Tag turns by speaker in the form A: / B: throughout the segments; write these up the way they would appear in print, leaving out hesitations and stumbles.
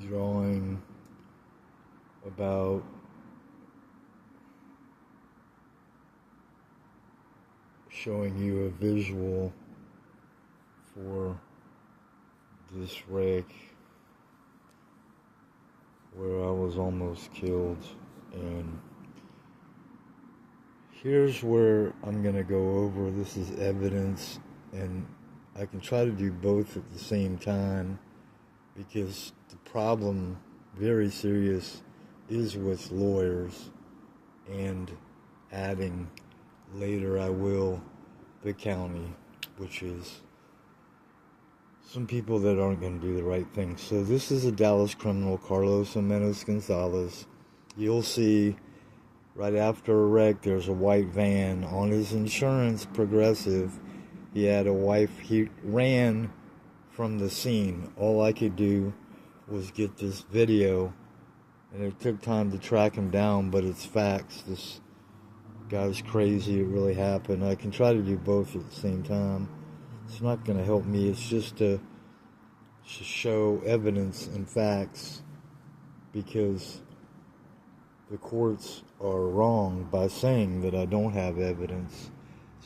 A: drawing about showing you a visual for this wreck where I was almost killed. And here's where I'm going to go over. This is evidence, and I can try to do both at the same time, because the problem, very serious, is with lawyers, and adding later I will the county, which is some people that aren't going to do the right thing. So this is a Dallas criminal, Carlos Jimenez Gonzalez. You'll see right after a wreck, there's a white van. On his insurance, Progressive, he had a wife. He ran from the scene. All I could do was get this video, and it took time to track him down, but it's facts. This guy's crazy. It really happened. I can try to do both at the same time. It's not going to help me. It's just to show evidence and facts, because the courts are wrong by saying that I don't have evidence.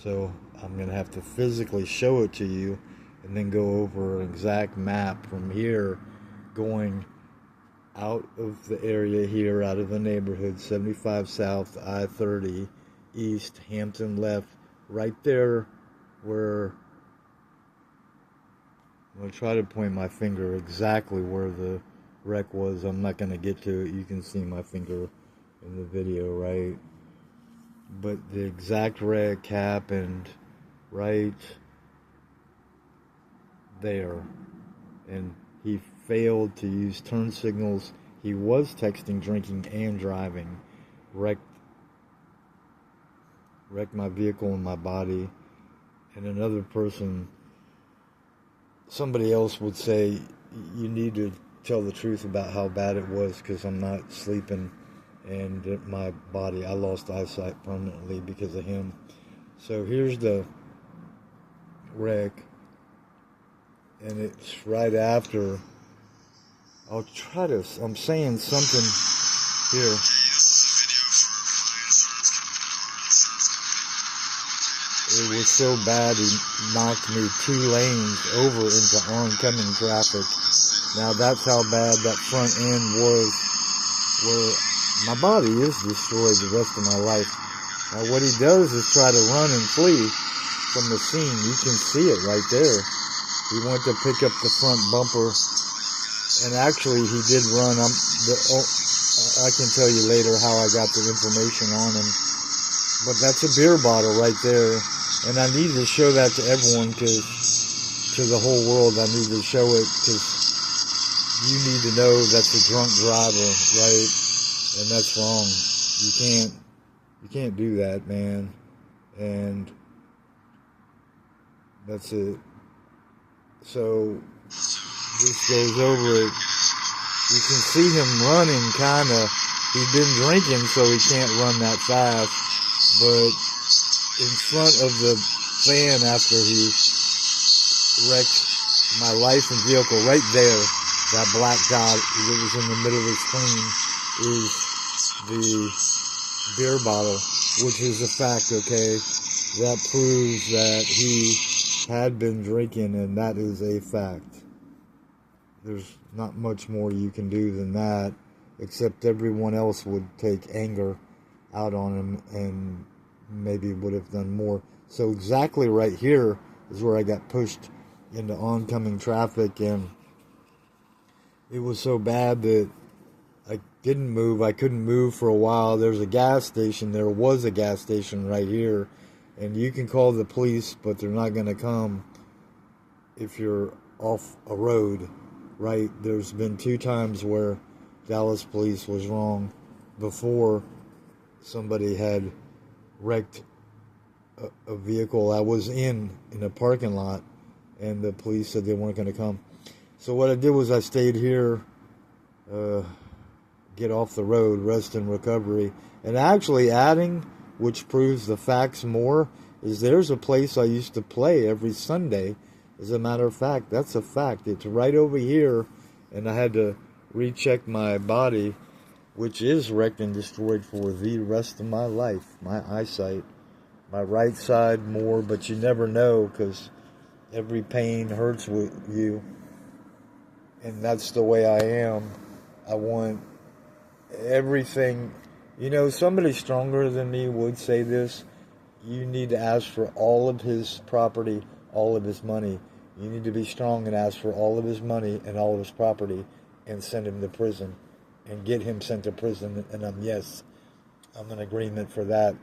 A: So I'm going to have to physically show it to you, and then go over an exact map from here, going out of the area here, out of the neighborhood, 75 South, I-30 East, Hampton left, right there where I'm going to try to point my finger exactly where the wreck was. I'm not going to get to it. You can see my finger in the video, right? But the exact wreck happened right there. And he failed to use turn signals. He was texting, drinking, and driving. Wrecked my vehicle and my body. And another person, somebody else would say, you need to tell the truth about how bad it was, because I'm not sleeping, and my body, I lost eyesight permanently because of him. So here's the wreck, and it's right after. I'm saying something here. It was so bad, he knocked me 2 lanes over into oncoming traffic. Now that's how bad that front end was, where my body is destroyed the rest of my life. Now what he does is try to run and flee from the scene. You can see it right there. He went to pick up the front bumper, and actually he did run. I can tell you later how I got the information on him. But that's a beer bottle right there. And I need to show that to everyone, to the whole world. I need to show it, because you need to know that's a drunk driver, right? And that's wrong. You can't do that, man. And that's it. So this goes over it. You can see him running, kind of. He's been drinking, so he can't run that fast. But in front of the van, after he wrecked my life and vehicle, right there, that black dot that was in the middle of the screen is the beer bottle, which is a fact, okay? That proves that he had been drinking, and that is a fact. There's not much more you can do than that, except everyone else would take anger out on him and maybe would have done more. So exactly right here is where I got pushed into oncoming traffic, and it was so bad that I didn't move. I couldn't move for a while. There was a gas station right here, and you can call the police, but they're not going to come if you're off a road, right? There's been 2 times where Dallas police was wrong before somebody had wrecked a vehicle I was in a parking lot, and the police said they weren't going to come. So what I did was I stayed here, get off the road, rest and recovery. And actually adding, which proves the facts more, is there's a place I used to play every Sunday. As a matter of fact, that's a fact. It's right over here, and I had to recheck my body, which is wrecked and destroyed for the rest of my life. My eyesight, my right side more, but you never know because every pain hurts with you. And that's the way I am. I want everything. You know, somebody stronger than me would say this. You need to ask for all of his property, all of his money. You need to be strong and ask for all of his money and all of his property and send him to prison and get him sent to prison. And I'm in agreement for that,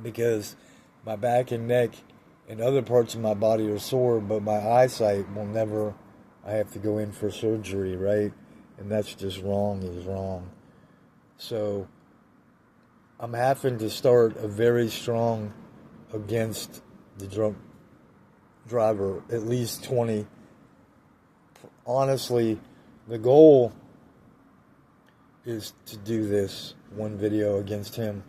A: because my back and neck and other parts of my body are sore, but my eyesight will never. I have to go in for surgery, right? And that's just wrong is wrong. So I'm having to start a very strong against the drunk driver, at least 20. Honestly, the goal is to do this one video against him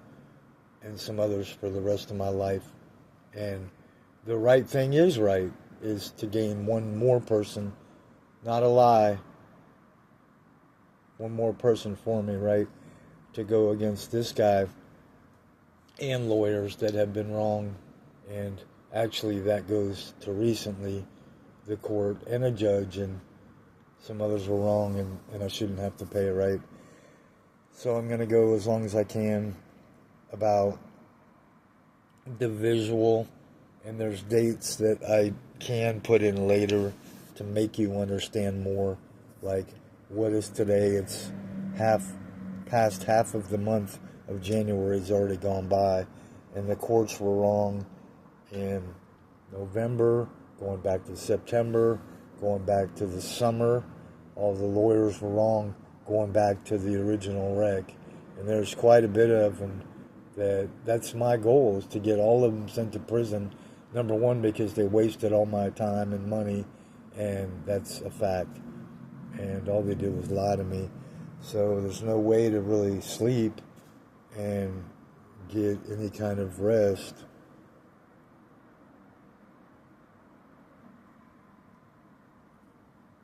A: and some others for the rest of my life. And the right thing is to gain one more person, not a lie, one more person for me, right, to go against this guy and lawyers that have been wrong. And actually that goes to recently the court and a judge, and some others were wrong, and I shouldn't have to pay it, right? So I'm going to go as long as I can about the visual, and there's dates that I can put in later to make you understand more. Like, what is today? It's past half of the month of January has already gone by, and the courts were wrong in November, going back to September, going back to the summer. All the lawyers were wrong going back to the original wreck. And there's quite a bit of them. That's my goal, is to get all of them sent to prison. Number one, because they wasted all my time and money, and that's a fact. And all they did was lie to me. So there's no way to really sleep and get any kind of rest.